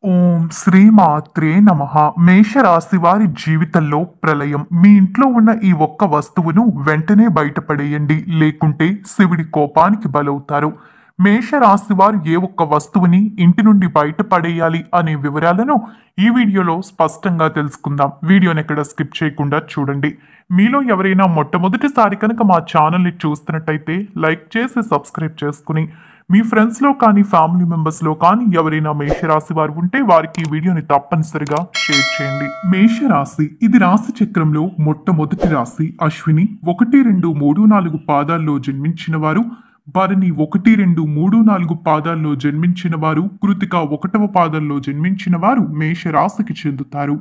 ఓం శ్రీ మాత్రే నమః. మేషరాశి వారి జీవితంలో ప్రళయం. మీ ఇంట్లో ఉన్న ఈ ఒక్క వస్తువును వెంటనే బయటపడేయండి, లేకుంటే శివుడి కోపానికి బలవుతారు. మేషరాశి వారు ఏ ఒక్క వస్తువుని ఇంటి నుండి బయటపడేయాలి అనే వివరాలను ఈ వీడియోలో స్పష్టంగా తెలుసుకుందాం. వీడియోని ఎక్కడ స్కిప్ చేయకుండా చూడండి. మీలో ఎవరైనా మొట్టమొదటిసారి కనుక మా ఛానల్ని చూస్తున్నట్టయితే లైక్ చేసి సబ్స్క్రైబ్ చేసుకుని మీ ఫ్రెండ్స్లో కానీ ఫ్యామిలీ మెంబర్స్లో కానీ ఎవరైనా మేషరాశి వారు ఉంటే వారికి ఈ వీడియోని తప్పనిసరిగా షేర్ చేయండి. మేషరాశి ఇది రాశి చక్రంలో మొట్టమొదటి రాశి. అశ్విని 1, 2, 3, 4 పాదాల్లో జన్మించిన వారు, భరణి 1, 2, 3, 4 పాదాల్లో జన్మించిన వారు, కృతిక 1వ పాదంలో జన్మించిన వారు మేషరాశికి చెందుతారు.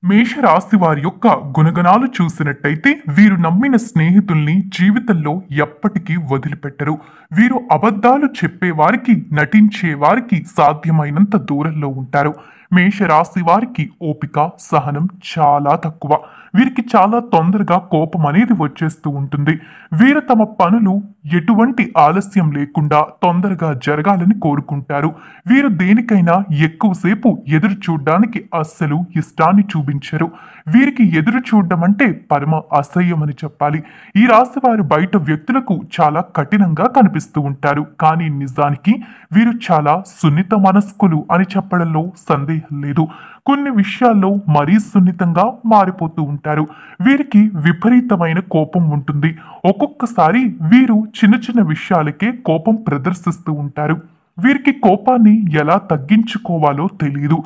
మేషరాశి వారి యొక్క గుణగణాలు చూసినట్టయితే వీరు నమ్మిన స్నేహితుల్ని జీవితంలో ఎప్పటికీ వదిలిపెట్టరు. వీరు అబద్ధాలు చెప్పేవారికి, నటించే వారికి సాధ్యమైనంత దూరంలో ఉంటారు. మేషరాశి వారికి ఓపిక, సహనం చాలా తక్కువ. వీరికి చాలా తొందరగా కోపం అనేది వచ్చేస్తూ ఉంటుంది. వీరు తమ పనులు ఎటువంటి ఆలస్యం లేకుండా తొందరగా జరగాలని కోరుకుంటారు. వీరు దేనికైనా ఎక్కువసేపు ఎదురు చూడడానికి అస్సలు ఇష్టాన్ని చూపించరు. వీరికి ఎదురు చూడడం అంటే పరమ అసహ్యం అని చెప్పాలి. ఈ రాశి వారు బయట వ్యక్తులకు చాలా కఠినంగా కనిపిస్తూ ఉంటారు, కానీ నిజానికి వీరు చాలా సున్నిత మనస్కులు అని చెప్పడంలో సందేహం లేదు. కొన్ని విషయాల్లో మరీ సున్నితంగా మారిపోతూ ఉంటారు. వీరికి విపరీతమైన కోపం ఉంటుంది. ఒక్కొక్కసారి వీరు చిన్న చిన్న విషయాలకే కోపం ప్రదర్శిస్తూ ఉంటారు. వీరికి కోపాన్ని ఎలా తగ్గించుకోవాలో తెలియదు.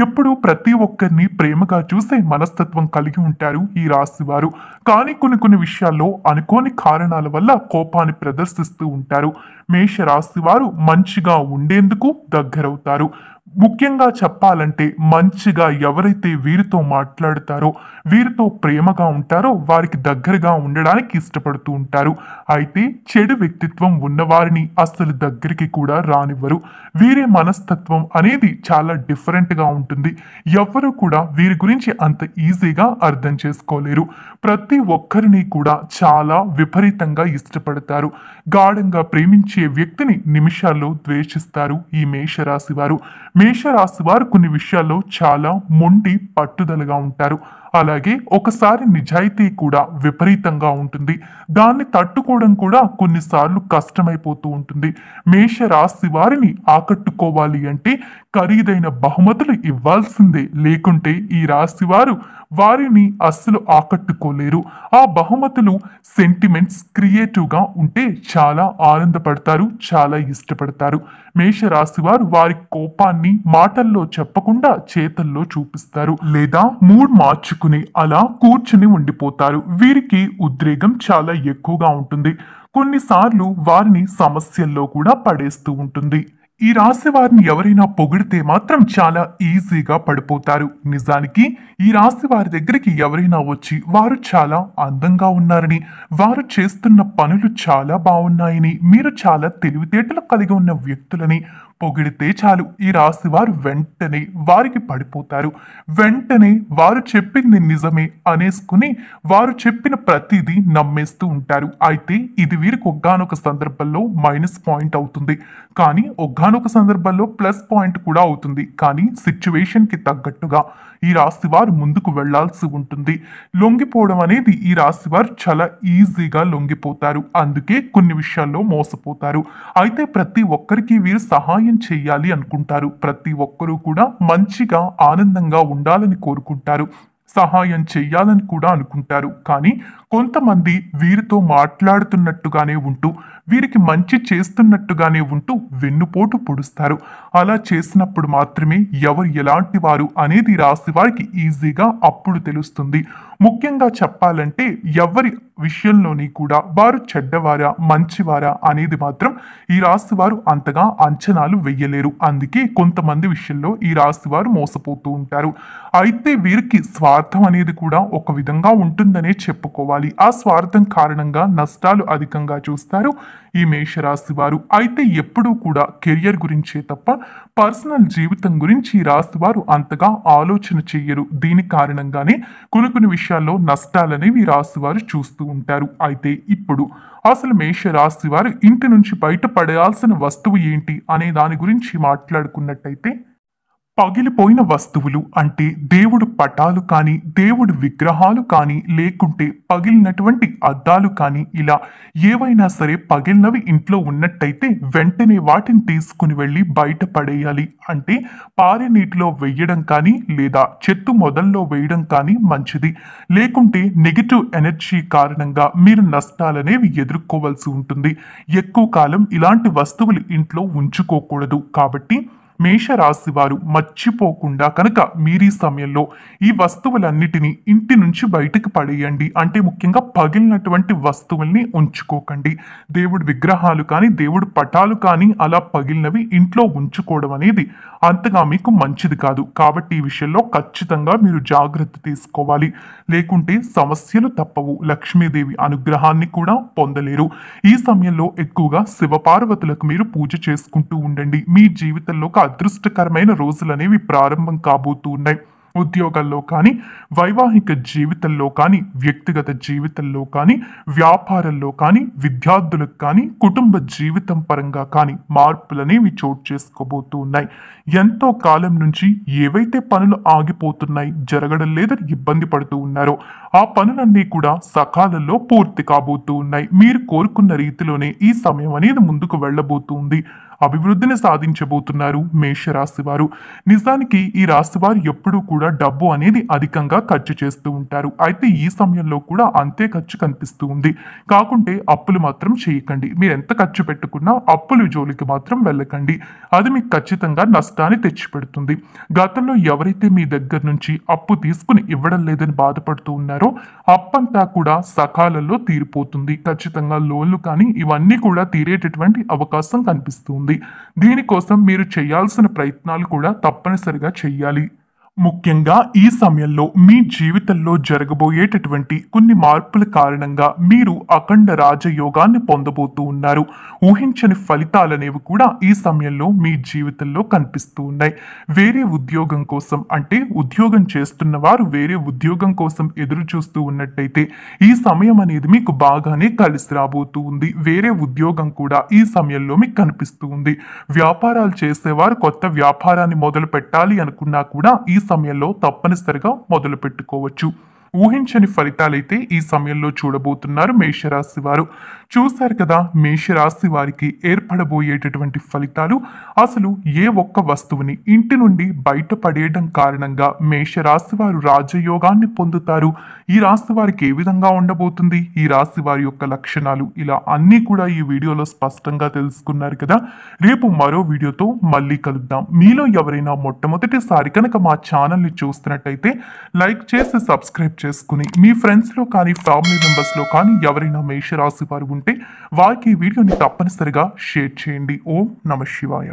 ఎప్పుడూ ప్రతి ఒక్కరిని ప్రేమగా చూసే మనస్తత్వం కలిగి ఉంటారు ఈ రాశి వారు. కానీ కొన్ని విషయాల్లో అనుకోని కారణాల వల్ల కోపాన్ని ప్రదర్శిస్తూ ఉంటారు. మేష రాశి వారు మంచిగా ఉండేందుకు దగ్గరవుతారు. ముఖ్యంగా చెప్పాలంటే మంచిగా ఎవరైతే వీరితో మాట్లాడతారో, వీరితో ప్రేమగా ఉంటారో వారికి దగ్గరగా ఉండడానికి ఇష్టపడుతూ ఉంటారు. అయితే చెడు వ్యక్తిత్వం ఉన్నవారిని అస్సలు దగ్గరికి కూడా రానివ్వరు. వీరి మనస్తత్వం అనేది చాలా డిఫరెంట్గా ఉంటుంది. ఎవ్వరూ కూడా వీరి గురించి అంత ఈజీగా అర్థం చేసుకోలేరు. ప్రతి ఒక్కరిని కూడా చాలా విపరీతంగా ఇష్టపడతారు. గాఢంగా ప్రేమించే వ్యక్తిని నిమిషాల్లో ద్వేషిస్తారు ఈ మేషరాశి వారు. మేషరాశి వారు కొన్ని విషయాల్లో చాలా మొండి పట్టుదలగా ఉంటారు. అలాగే ఒకసారి నిజాయితీ కూడా విపరీతంగా ఉంటుంది. దాన్ని తట్టుకోవడం కూడా కొన్నిసార్లు కష్టమైపోతూ ఉంటుంది. మేషరాశి వారిని ఆకట్టుకోవాలి అంటే ఖరీదైన బహుమతులు ఇవ్వాల్సిందే, లేకుంటే ఈ రాశి వారు వారిని అస్సలు ఆకట్టుకోలేరు. ఆ బహుమతులు సెంటిమెంట్స్ క్రియేటివ్గా ఉంటే చాలా ఆనందపడతారు, చాలా ఇష్టపడతారు. మేషరాశి వారు వారి కోపాన్ని మాటల్లో చెప్పకుండా చేతల్లో చూపిస్తారు, లేదా మూడ్ మార్చుకుని అలా కూర్చుని ఉండిపోతారు. వీరికి ఉద్రేకం చాలా ఎక్కువగా ఉంటుంది. కొన్నిసార్లు వారిని సమస్యల్లో కూడా పడేస్తూ ఉంటుంది. ఈ రాశి వారిని ఎవరైనా పొగిడితే మాత్రం చాలా ఈజీగా పడిపోతారు. నిజానికి ఈ రాశి వారి దగ్గరికి ఎవరైనా వచ్చి వారు చాలా అందంగా ఉన్నారని, వారు చేస్తున్న పనులు చాలా బాగున్నాయని, మీరు చాలా తెలివితేటలు కలిగి ఉన్న వ్యక్తులని పొగిడితే చాలు, ఈ రాశి వారు వెంటనే వారికి పడిపోతారు. వెంటనే వారు చెప్పింది నిజమే అనేసుకుని వారు చెప్పిన ప్రతిదీ నమ్మేస్తూ ఉంటారు. అయితే ఇది వీరికి ఒకానొక సందర్భంలో మైనస్ పాయింట్ అవుతుంది, కానీ ఒకానొక సందర్భంలో ప్లస్ పాయింట్ కూడా అవుతుంది. కానీ సిచ్యువేషన్ కి తగ్గట్టుగా ఈ రాశి వారు ముందుకు వెళ్లాల్సి ఉంటుంది. లొంగిపోవడం అనేది ఈ రాశి వారు చాలా ఈజీగా లొంగిపోతారు. అందుకే కొన్ని విషయాల్లో మోసపోతారు. అయితే ప్రతి ఒక్కరికి వీరు సహాయం చేయాలి అనుకుంటారు. ప్రతి ఒక్కరూ కూడా మంచిగా ఆనందంగా ఉండాలని కోరుకుంటారు. సహాయం చెయ్యాలని కూడా అనుకుంటారు. కానీ కొంతమంది వీరితో మాట్లాడుతున్నట్టుగానే ఉంటూ, వీరికి మంచి చేస్తున్నట్టుగానే ఉంటూ వెన్నుపోటు పొడుస్తారు. అలా చేసినప్పుడు మాత్రమే ఎవరు ఎలాంటి వారు అనేది రాశి వారికి ఈజీగా అప్పుడు తెలుస్తుంది. ముఖ్యంగా చెప్పాలంటే ఎవరి విషయంలోని కూడా వారు చెడ్డవారా మంచివారా అనేది మాత్రం ఈ రాశి వారు అంతగా అంచనాలు వెయ్యలేరు. అందుకే కొంతమంది విషయంలో ఈ రాశి వారు మోసపోతూ ఉంటారు. అయితే వీరికి స్వార్థం అనేది కూడా ఒక విధంగా ఉంటుందనే చెప్పుకోవాలి. ఆ స్వార్థం కారణంగా నష్టాలు అధికంగా చూస్తారు ఈ మేషరాశి వారు. అయితే ఎప్పుడూ కూడా కెరియర్ గురించే తప్ప పర్సనల్ జీవితం గురించి ఈ రాశి వారు అంతగా ఆలోచన చెయ్యరు. దీని కారణంగానే కొన్ని విషయాల్లో నష్టాలనేవి ఈ రాశి వారు చూస్తూ ఉంటారు. అయితే ఇప్పుడు అసలు మేషరాశి వారు ఇంటి నుంచి బయటపడాల్సిన వస్తువు ఏంటి అనే దాని గురించి మాట్లాడుకున్నట్టయితే పగిలిపోయిన వస్తువులు అంటే దేవుడు పటాలు కానీ దేవుడి విగ్రహాలు కానీ లేకుంటే పగిలినటువంటి అద్దాలు కానీ ఇలా ఏవైనా సరే పగిలినవి ఇంట్లో ఉన్నట్టయితే వెంటనే వాటిని తీసుకుని వెళ్ళి బయట పడేయాలి. అంటే పారే నీటిలో వేయడం కానీ లేదా చెట్టు మొదల్లో వేయడం కానీ మంచిది. లేకుంటే నెగిటివ్ ఎనర్జీ కారణంగా మీరు నష్టాలనేవి ఎదుర్కోవాల్సి ఉంటుంది. ఎక్కువ కాలం ఇలాంటి వస్తువులు ఇంట్లో ఉంచుకోకూడదు. కాబట్టి మేషరాశి వారు మర్చిపోకుండా కనుక మీరీ సమయంలో ఈ వస్తువులన్నిటినీ ఇంటి నుంచి బయటకు పడేయండి. అంటే ముఖ్యంగా పగిలినటువంటి వస్తువుల్ని ఉంచుకోకండి. దేవుడి విగ్రహాలు కానీ దేవుడి పటాలు కానీ అలా పగిలినవి ఇంట్లో ఉంచుకోవడం అనేది అంతగా మీకు మంచిది కాదు. కాబట్టి ఈ విషయంలో ఖచ్చితంగా మీరు జాగ్రత్త తీసుకోవాలి. లేకుంటే సమస్యలు తప్పవు. లక్ష్మీదేవి అనుగ్రహాన్ని కూడా పొందలేరు. ఈ సమయంలో ఎక్కువగా శివపార్వతులకు మీరు పూజ చేసుకుంటూ ఉండండి. మీ జీవితంలో అదృష్టకరమైన రోజులు అనేవి ప్రారంభం కాబోతూ ఉన్నాయి. ఉద్యోగాల్లో కానీ వైవాహిక జీవితంలో కానీ వ్యక్తిగత జీవితంలో కానీ వ్యాపారంలో కానీ విద్యార్థులకు కానీ కుటుంబ జీవితం పరంగా కానీ మార్పులనేవి చోటు చేసుకోబోతూ ఉన్నాయి. ఎంతో కాలం నుంచి ఏవైతే పనులు ఆగిపోతున్నాయి జరగడం లేదని ఇబ్బంది పడుతూ ఉన్నారో ఆ పనులన్నీ కూడా సకాలంలో పూర్తి కాబోతూ ఉన్నాయి. మీరు కోరుకున్న రీతిలోనే ఈ సమయం అనేది ముందుకు వెళ్ళబోతుంది. అభివృద్ధిని సాధించబోతున్నారు మేషరాశి వారు. నిజానికి ఈ రాశి వారు ఎప్పుడూ కూడా డబ్బు అనేది అధికంగా ఖర్చు చేస్తూ ఉంటారు. అయితే ఈ సమయంలో కూడా అంతే ఖర్చు కనిపిస్తూ ఉంది. కాకుంటే అప్పులు మాత్రం చేయకండి. మీరు ఎంత ఖర్చు పెట్టుకున్నా అప్పుల జోలికి మాత్రం వెళ్ళకండి. అది మీకు ఖచ్చితంగా నష్టాన్ని తెచ్చిపెడుతుంది. గతంలో ఎవరైతే మీ దగ్గర నుంచి అప్పు తీసుకుని ఇవ్వడం లేదని బాధపడుతూ ఉన్నారో అప్పంతా కూడా సకాలంలో తీరిపోతుంది. ఖచ్చితంగా లోన్లు కానీ ఇవన్నీ కూడా తీరేటటువంటి అవకాశం కనిపిస్తుంది. దీనికోసం మీరు చేయాల్సిన ప్రయత్నాలు కూడా తప్పనిసరిగా చెయ్యాలి. ముఖ్యంగా ఈ సమయంలో మీ జీవితంలో జరగబోయేటటువంటి కొన్ని మార్పుల కారణంగా మీరు అఖండ రాజయోగాన్ని పొందబోతూ ఉన్నారు. ఊహించని ఫలితాలనేవి కూడా ఈ సమయంలో మీ జీవితంలో కనిపిస్తూ ఉన్నాయి. వేరే ఉద్యోగం కోసం అంటే ఉద్యోగం చేస్తున్న వారు వేరే ఉద్యోగం కోసం ఎదురు చూస్తూ ఉన్నట్టయితే ఈ సమయం అనేది మీకు బాగానే కలిసి రాబోతూ ఉంది. వేరే ఉద్యోగం కూడా ఈ సమయంలో మీకు కనిపిస్తూ ఉంది. వ్యాపారాలు చేసేవారు కొత్త వ్యాపారాన్ని మొదలు పెట్టాలి అనుకున్నా కూడా ఈ సమయంలో తప్పనిసరిగా మొదలు పెట్టుకోవచ్చు. ఊహించని ఫలితాలైతే ఈ సమయంలో చూడబోతున్నారు మేషరాశి వారు. చూశారు కదా మేషరాశి వారికి ఏర్పడబోయేటటువంటి ఫలితాలు. అసలు ఏ ఒక్క వస్తువుని ఇంటి నుండి బయట పడేయడం కారణంగా మేషరాశి వారు రాజయోగాన్ని పొందుతారు. ఈ రాశి వారికి ఏ విధంగా ఉండబోతుంది, ఈ రాశి వారి యొక్క లక్షణాలు, ఇలా అన్నీ కూడా ఈ వీడియోలో స్పష్టంగా తెలుసుకున్నారు కదా. రేపు మరో వీడియోతో మళ్ళీ కలుద్దాం. మీలో ఎవరైనా మొట్టమొదటిసారి కనుక మా ఛానల్ని చూస్తున్నట్టయితే లైక్ చేసి సబ్స్క్రైబ్ చేసుకుని మీ ఫ్రెండ్స్లో కానీ ఫ్యామిలీ మెంబర్స్లో కానీ ఎవరైనా మేషరాశి వారు ఉంటే వారికి ఈ వీడియోని తప్పనిసరిగా షేర్ చేయండి. ఓం నమః శివాయ.